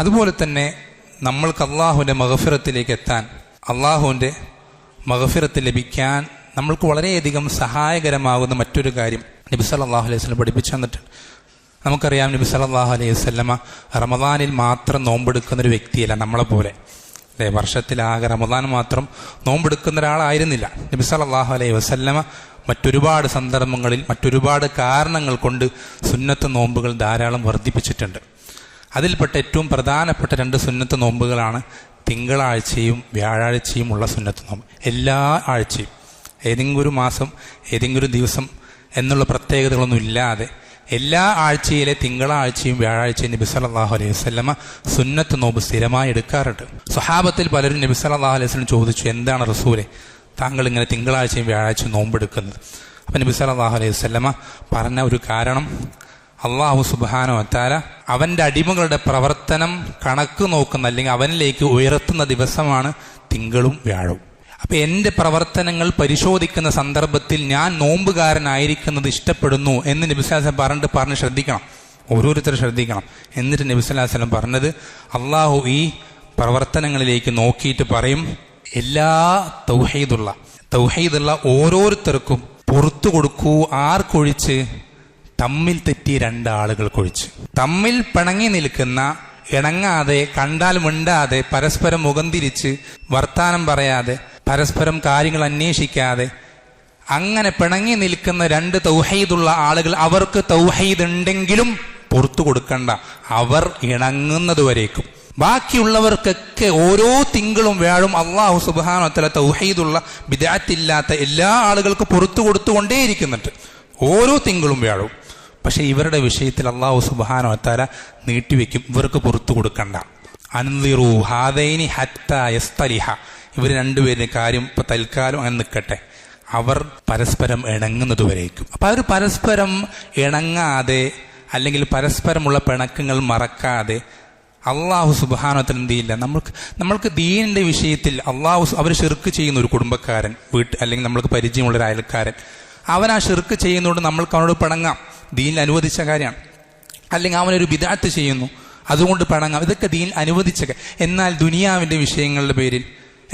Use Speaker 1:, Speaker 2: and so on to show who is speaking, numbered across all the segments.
Speaker 1: അതുപോലെ തന്നെ നമ്മൾക്ക് അള്ളാഹുവിൻ്റെ മഗ്ഫിറത്തിലേക്ക് എത്താൻ, അള്ളാഹുവിൻ്റെ മഗ്ഫിറത്ത് ലഭിക്കാൻ നമ്മൾക്ക് വളരെയധികം സഹായകരമാകുന്ന മറ്റൊരു കാര്യം നബി സല്ലല്ലാഹു അലൈഹി വസല്ലം പഠിപ്പിച്ചു തന്നിട്ടുണ്ട്. നമുക്കറിയാം, നബി സല്ലല്ലാഹു അലൈഹി വസല്ലമ റമദാനിൽ മാത്രം നോമ്പെടുക്കുന്നൊരു വ്യക്തിയല്ല, നമ്മളെപ്പോലെ അല്ലേ. വർഷത്തിലാകെ റമദാൻ മാത്രം നോമ്പെടുക്കുന്ന ഒരാളായിരുന്നില്ല നബി സല്ലല്ലാഹു അലൈഹി വസല്ലമ. മറ്റൊരുപാട് സന്ദർഭങ്ങളിൽ മറ്റൊരുപാട് കാരണങ്ങൾ കൊണ്ട് സുന്നത്ത് നോമ്പുകൾ ധാരാളം വർദ്ധിപ്പിച്ചിട്ടുണ്ട്. അതിൽപ്പെട്ട ഏറ്റവും പ്രധാനപ്പെട്ട 2 സുന്നത്ത് നോമ്പുകളാണ് തിങ്കളാഴ്ചയും വ്യാഴാഴ്ചയും ഉള്ള സുന്നത്ത് നോമ്പ്. എല്ലാ ആഴ്ചയും ഏതെങ്കിലും ഒരു മാസം ഏതെങ്കിലും ഒരു ദിവസം എന്നുള്ള പ്രത്യേകതകളൊന്നും ഇല്ലാതെ എല്ലാ ആഴ്ചയിലെ തിങ്കളാഴ്ചയും വ്യാഴാഴ്ചയും നബി സല്ലല്ലാഹു അലൈഹി വസല്ലമ സുന്നത്ത് നോമ്പ് സ്ഥിരമായി എടുക്കാറുണ്ട്. സ്വഹാബത്തിൽ പലരും നബി സല്ലല്ലാഹു അലൈഹി വസല്ലം ചോദിച്ചു, എന്താണ് റസൂലെ താങ്കൾ ഇങ്ങനെ തിങ്കളാഴ്ചയും വ്യാഴാഴ്ചയും നോമ്പെടുക്കുന്നത്? അപ്പം നബി സല്ലല്ലാഹു അലൈഹി വസല്ലമ പറഞ്ഞ ഒരു കാരണം, അള്ളാഹു സുബ്ഹാനഹു വ തആല അവൻ്റെ അടിമകളുടെ പ്രവർത്തനം കണക്ക് നോക്കുന്ന അല്ലെങ്കിൽ അവനിലേക്ക് ഉയർത്തുന്ന ദിവസമാണ് തിങ്കളും വ്യാഴവും. അപ്പം എൻ്റെ പ്രവർത്തനങ്ങൾ പരിശോധിക്കുന്ന സന്ദർഭത്തിൽ ഞാൻ നോമ്പുകാരനായിരിക്കുന്നത് ഇഷ്ടപ്പെടുന്നു എന്ന് നബി സല്ലല്ലാഹു അലൈഹി വസല്ലം പറഞ്ഞ് ശ്രദ്ധിക്കണം, ഓരോരുത്തരും ശ്രദ്ധിക്കണം. എന്നിട്ട് നബി സല്ലല്ലാഹു അലൈഹി വസല്ലം പറഞ്ഞത്, അള്ളാഹു ഈ പ്രവർത്തനങ്ങളിലേക്ക് നോക്കിയിട്ട് പറയും, എല്ലാ തൗഹീദുള്ള ഓരോരുത്തർക്കും പുറത്തു കൊടുക്കൂ. ആർക്കൊഴിച്ച്? തമ്മിൽ തെറ്റി 2 ആളുകൾക്കൊഴിച്ച്. തമ്മിൽ പിണങ്ങി നിൽക്കുന്ന, ഇണങ്ങാതെ, കണ്ടാൽ മിണ്ടാതെ, പരസ്പരം മുഖം തിരിച്ച് വർത്താനം പറയാതെ, പരസ്പരം കാര്യങ്ങൾ അന്വേഷിക്കാതെ അങ്ങനെ പിണങ്ങി നിൽക്കുന്ന 2 തൗഹീദുള്ള ആളുകൾ, അവർക്ക് തൗഹീദ് ഉണ്ടെങ്കിലും പുറത്തു കൊടുക്കണ്ട, അവർ ഇണങ്ങുന്നതുവരേക്കും. ബാക്കിയുള്ളവർക്കൊക്കെ ഓരോ തിങ്കളും വ്യാഴും അള്ളാഹു സുബ്ഹാനഹു വ തആല തൗഹീദുള്ള ബിദ്അത്തില്ലാത്ത എല്ലാ ആളുകൾക്കും പുറത്തു കൊടുത്തുകൊണ്ടേയിരിക്കുന്നുണ്ട്, ഓരോ തിങ്കളും വ്യാഴും. പക്ഷെ ഇവരുടെ വിഷയത്തിൽ അള്ളാഹു സുബ്ഹാനഹു വ തആല നീട്ടിവെക്കും, ഇവർക്ക് പുറത്തു കൊടുക്കണ്ട. അൻദിറു ഹാദൈനി ഹത്താ യസ്തലിഹ, ഇവർ 2 പേരുടെ കാര്യം ഇപ്പൊ തൽക്കാലം അങ്ങനെ നിൽക്കട്ടെ, അവർ പരസ്പരം ഇണങ്ങുന്നതുവരേക്കും. അപ്പൊ അവർ പരസ്പരം ഇണങ്ങാതെ അല്ലെങ്കിൽ പരസ്പരമുള്ള പിണക്കങ്ങൾ മറക്കാതെ അള്ളാഹു സുബ്ഹാനഹു വ തആല എന്ത് ചെയ്യില്ല, നമ്മൾക്ക് ദീനിന്റെ വിഷയത്തിൽ അവർ ശിർക്ക് ചെയ്യുന്ന ഒരു കുടുംബക്കാരൻ അല്ലെങ്കിൽ നമ്മൾക്ക് പരിചയമുള്ള ഒരു അയൽക്കാരൻ, അവൻ ആ ശിർക്ക് ചെയ്യുന്നതുകൊണ്ട് നമ്മൾക്ക് അവനോട് പിണങ്ങാം, ദീനിൽ അനുവദിച്ച കാര്യമാണ്. അല്ലെങ്കിൽ അവനൊരു ബിദ്അത്ത് ചെയ്യുന്നു, അതുകൊണ്ട് പിണങ്ങാം, ഇതൊക്കെ ദീൻ അനുവദിച്ച. എന്നാൽ ദുനിയാവിന്റെ വിഷയങ്ങളുടെ പേരിൽ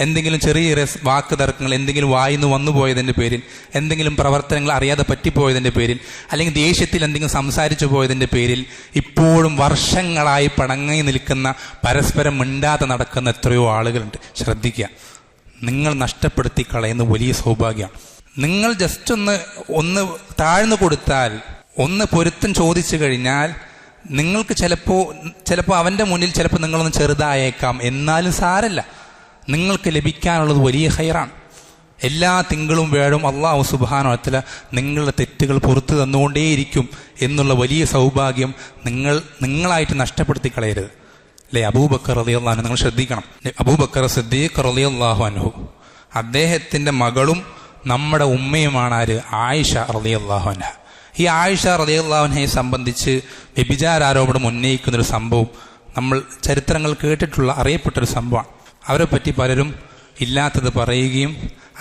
Speaker 1: എന്തെങ്കിലും ചെറിയ വാക്ക് തർക്കങ്ങൾ, എന്തെങ്കിലും വായിന്ന് വന്നു പോയതിൻ്റെ പേരിൽ, എന്തെങ്കിലും പ്രവർത്തനങ്ങൾ അറിയാതെ പറ്റിപ്പോയതിൻ്റെ പേരിൽ, അല്ലെങ്കിൽ ദേഷ്യത്തിൽ എന്തെങ്കിലും സംസാരിച്ചു പോയതിൻ്റെ പേരിൽ ഇപ്പോഴും വർഷങ്ങളായി പിണങ്ങി നിൽക്കുന്ന, പരസ്പരം മിണ്ടാതെ നടക്കുന്ന എത്രയോ ആളുകളുണ്ട്. ശ്രദ്ധിക്കുക, നിങ്ങൾ നഷ്ടപ്പെടുത്തി കളയുന്ന വലിയ സൗഭാഗ്യമാണ്. നിങ്ങൾ ജസ്റ്റ് ഒന്ന് താഴ്ന്നു കൊടുത്താൽ, ഒന്ന് പൊരുത്തം ചോദിച്ചു കഴിഞ്ഞാൽ, നിങ്ങൾക്ക് ചിലപ്പോൾ അവൻ്റെ മുന്നിൽ ചിലപ്പോൾ നിങ്ങളൊന്ന് ചെറുതായേക്കാം, എന്നാലും സാരല്ല, നിങ്ങൾക്ക് ലഭിക്കാനുള്ളത് വലിയ ഖൈറാണ്. എല്ലാ തിങ്കളും വ്യാഴവും അള്ളാഹു സുബ്ഹാനഹു വ തആല നിങ്ങളുടെ തെറ്റുകൾ പുറത്തു തന്നുകൊണ്ടേയിരിക്കും എന്നുള്ള വലിയ സൗഭാഗ്യം നിങ്ങളായിട്ട് നഷ്ടപ്പെടുത്തി കളയരുത്. അല്ലേ, അബൂബക്കർ റളിയല്ലാഹു അൻഹു നിങ്ങൾ ശ്രദ്ധിക്കണം. അബൂബക്കർ സിദ്ദീഖ് റളിയല്ലാഹു അൻഹു, അദ്ദേഹത്തിൻ്റെ മകളും നമ്മുടെ ഉമ്മയുമാണ് ആര്? ആയിഷ റളിയല്ലാഹു അൻഹ. ഈ ആയിഷ റളിയല്ലാഹു അൻഹയെ സംബന്ധിച്ച് വ്യഭിചാരോപണം ഉന്നയിക്കുന്നൊരു സംഭവം നമ്മൾ ചരിത്രങ്ങൾ കേട്ടിട്ടുള്ള അറിയപ്പെട്ടൊരു സംഭവമാണ്. അവരെ പറ്റി പലരും ഇല്ലാത്തത് പറയുകയും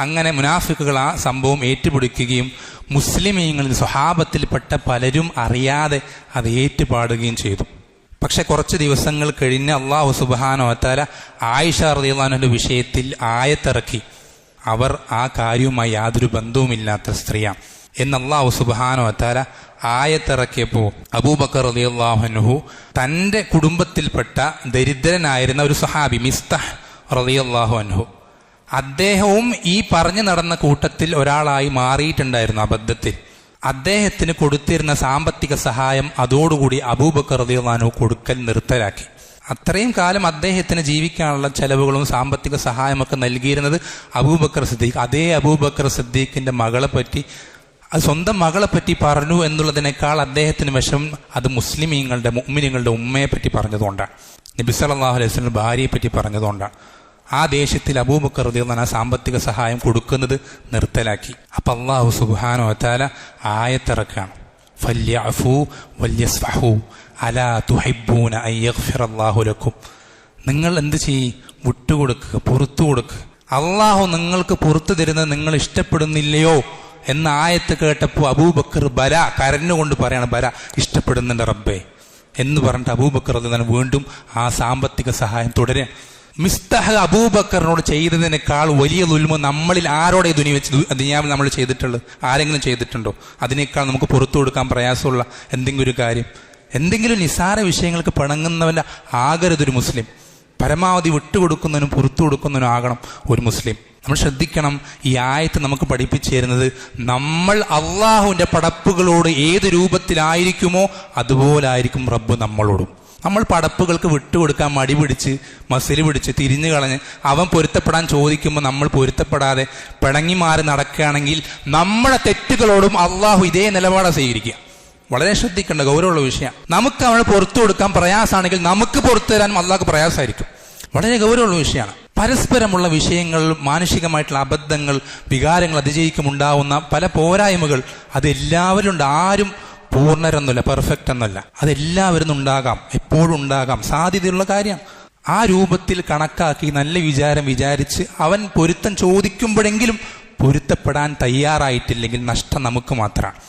Speaker 1: അങ്ങനെ മുനാഫിക്കുകൾ ആ സംഭവം ഏറ്റുപിടിക്കുകയും മുസ്ലിമീങ്ങളിൽ സ്വഹാബത്തിൽപ്പെട്ട പലരും അറിയാതെ അത് ഏറ്റുപാടുകയും ചെയ്തു. പക്ഷെ കുറച്ച് ദിവസങ്ങൾ കഴിഞ്ഞ് അള്ളാഹു സുബ്ഹാനഹു വ തആല ആയിഷ റളിയല്ലാഹു അൻഹയുടെ വിഷയത്തിൽ ആയത്തിറക്കി, അവർ ആ കാര്യവുമായി യാതൊരു ബന്ധവുമില്ലാത്ത സ്ത്രീയാണ് എന്ന് അള്ളാഹു സുബ്ഹാനഹു വ തആല ആയത്തിറക്കിയപ്പോൾ അബൂബക്കർ റളിയല്ലാഹു അൻഹു തൻ്റെ കുടുംബത്തിൽപ്പെട്ട ദരിദ്രനായിരുന്ന ഒരു സഹാബി മിസ്തഹ് റളിയല്ലാഹു അൻഹു, അദ്ദേഹവും ഈ പറഞ്ഞു നടന്ന കൂട്ടത്തിൽ ഒരാളായി മാറിയിട്ടുണ്ടായിരുന്നു അബദ്ധത്തിൽ. അദ്ദേഹത്തിന് കൊടുത്തിരുന്ന സാമ്പത്തിക സഹായം അതോടുകൂടി അബൂബക്കർ റളിയല്ലാഹു അൻഹു കൊടുക്കൽ നിർത്തലാക്കി. അത്രയും കാലം അദ്ദേഹത്തിന് ജീവിക്കാനുള്ള ചെലവുകളും സാമ്പത്തിക സഹായമൊക്കെ നൽകിയിരുന്നത് അബൂബക്കർ സിദ്ദീഖ്. അതേ അബൂബക്കർ സിദ്ദീഖിന്റെ മകളെ പറ്റി, അത് സ്വന്തം മകളെ പറ്റി പറഞ്ഞു എന്നുള്ളതിനേക്കാൾ അദ്ദേഹത്തിന് വിഷമം അത് മുസ്ലിമീങ്ങളുടെ മുഅ്മിനീങ്ങളുടെ ഉമ്മയെ പറ്റി പറഞ്ഞതുകൊണ്ടാണ്, നബി സല്ലല്ലാഹു അലൈഹി വസല്ലം ഭാര്യയെ പറ്റി പറഞ്ഞതുകൊണ്ടാണ്. ആ ദേശത്തിൽ അബൂബക്കർ റളിയല്ലാഹു അൻഹു സാമ്പത്തിക സഹായം കൊടുക്കുന്നത് നിർത്തലാക്കി. അപ്പം അല്ലാഹു സുബ്ഹാനഹു വ തആല ആയത്തിറക്കാണ്, ഫല്യഅഫൂ വല്യസ്ഫഹൂ അലാ തുഹിബ്ബൂന അൻ യഗ്ഫിറല്ലാഹു ലക്കും. നിങ്ങൾ എന്ത് ചെയ്യ്? വിട്ടുകൊടുക്കുക, പുറത്തു കൊടുക്കുക. അള്ളാഹു നിങ്ങൾക്ക് പുറത്തു തരുന്നത് നിങ്ങൾ ഇഷ്ടപ്പെടുന്നില്ലയോ എന്ന ആയത്ത് കേട്ടപ്പോൾ അബൂബക്കർ കരഞ്ഞുകൊണ്ട് പറയാണ്, ഇഷ്ടപ്പെടുന്നുണ്ട് റബ്ബേ എന്ന് പറഞ്ഞിട്ട് അബൂബക്കർ റളിയല്ലാഹു വീണ്ടും ആ സാമ്പത്തിക സഹായം തുടരുക. മിസ്തഹ് അബൂബക്കറിനോട് ചെയ്തതിനേക്കാൾ വലിയ ദുൽമ നമ്മളിൽ ആരോടെ ദുനിയാവിൽ നമ്മൾ ചെയ്തിട്ടുള്ളത്? ആരെങ്കിലും ചെയ്തിട്ടുണ്ടോ? അതിനേക്കാൾ നമുക്ക് പുറത്തു കൊടുക്കാൻ പ്രയാസമുള്ള എന്തെങ്കിലും ഒരു കാര്യം, എന്തെങ്കിലും നിസാര വിഷയങ്ങൾക്ക് പിണങ്ങുന്നവൻ്റെ ആകരുതൊരു മുസ്ലിം. പരമാവധി വിട്ടുകൊടുക്കുന്നതിനും പുറത്തു കൊടുക്കുന്നതിനും ആകണം ഒരു മുസ്ലിം. നമ്മൾ ശ്രദ്ധിക്കണം, ഈ ആയത്ത് നമുക്ക് പഠിപ്പിച്ചു തരുന്നത് നമ്മൾ അള്ളാഹുവിൻ്റെ പടപ്പുകളോട് ഏത് രൂപത്തിലായിരിക്കുമോ അതുപോലായിരിക്കും റബ്ബ് നമ്മളോടും. നമ്മൾ പടപ്പുകൾക്ക് വിട്ടുകൊടുക്കാൻ മടി പിടിച്ച് മസിൽ പിടിച്ച് തിരിഞ്ഞു കളഞ്ഞ് അവൻ പൊരുത്തപ്പെടാൻ ചോദിക്കുമ്പോൾ നമ്മൾ പൊരുത്തപ്പെടാതെ പിണങ്ങി മാറി നടക്കുകയാണെങ്കിൽ നമ്മുടെ തെറ്റുകളോടും അള്ളാഹു ഇതേ നിലപാടാണ് സ്വീകരിക്കുക. വളരെ ശ്രദ്ധിക്കേണ്ട ഗൗരവമുള്ള വിഷയം. നമുക്ക് അവനെ പുറത്തു കൊടുക്കാൻ പ്രയാസമാണെങ്കിൽ നമുക്ക് പുറത്തു തരാനും അള്ളാഹ്ക്ക് പ്രയാസമായിരിക്കും. വളരെ ഗൗരവമുള്ള വിഷയമാണ്. പരസ്പരമുള്ള വിഷയങ്ങൾ, മാനുഷികമായിട്ടുള്ള അബദ്ധങ്ങൾ, വികാരങ്ങൾ അതിജയിക്കുമുണ്ടാവുന്ന പല പോരായ്മകൾ അതെല്ലാവരും ഉണ്ട്. ആരും പൂർണ്ണരെന്നല്ല, പെർഫെക്റ്റ് എന്നല്ല, അതെല്ലാവരും ഉണ്ടാകാം, എപ്പോഴും ഉണ്ടാകാം, സാധ്യതയുള്ള കാര്യം. ആ രൂപത്തിൽ കണക്കാക്കി നല്ല വിചാരം വിചാരിച്ച് അവൻ പൊരുത്തം ചോദിക്കുമ്പോഴെങ്കിലും പൊരുത്തപ്പെടാൻ തയ്യാറായിട്ടില്ലെങ്കിൽ നഷ്ടം നമുക്ക് മാത്രമാണ്.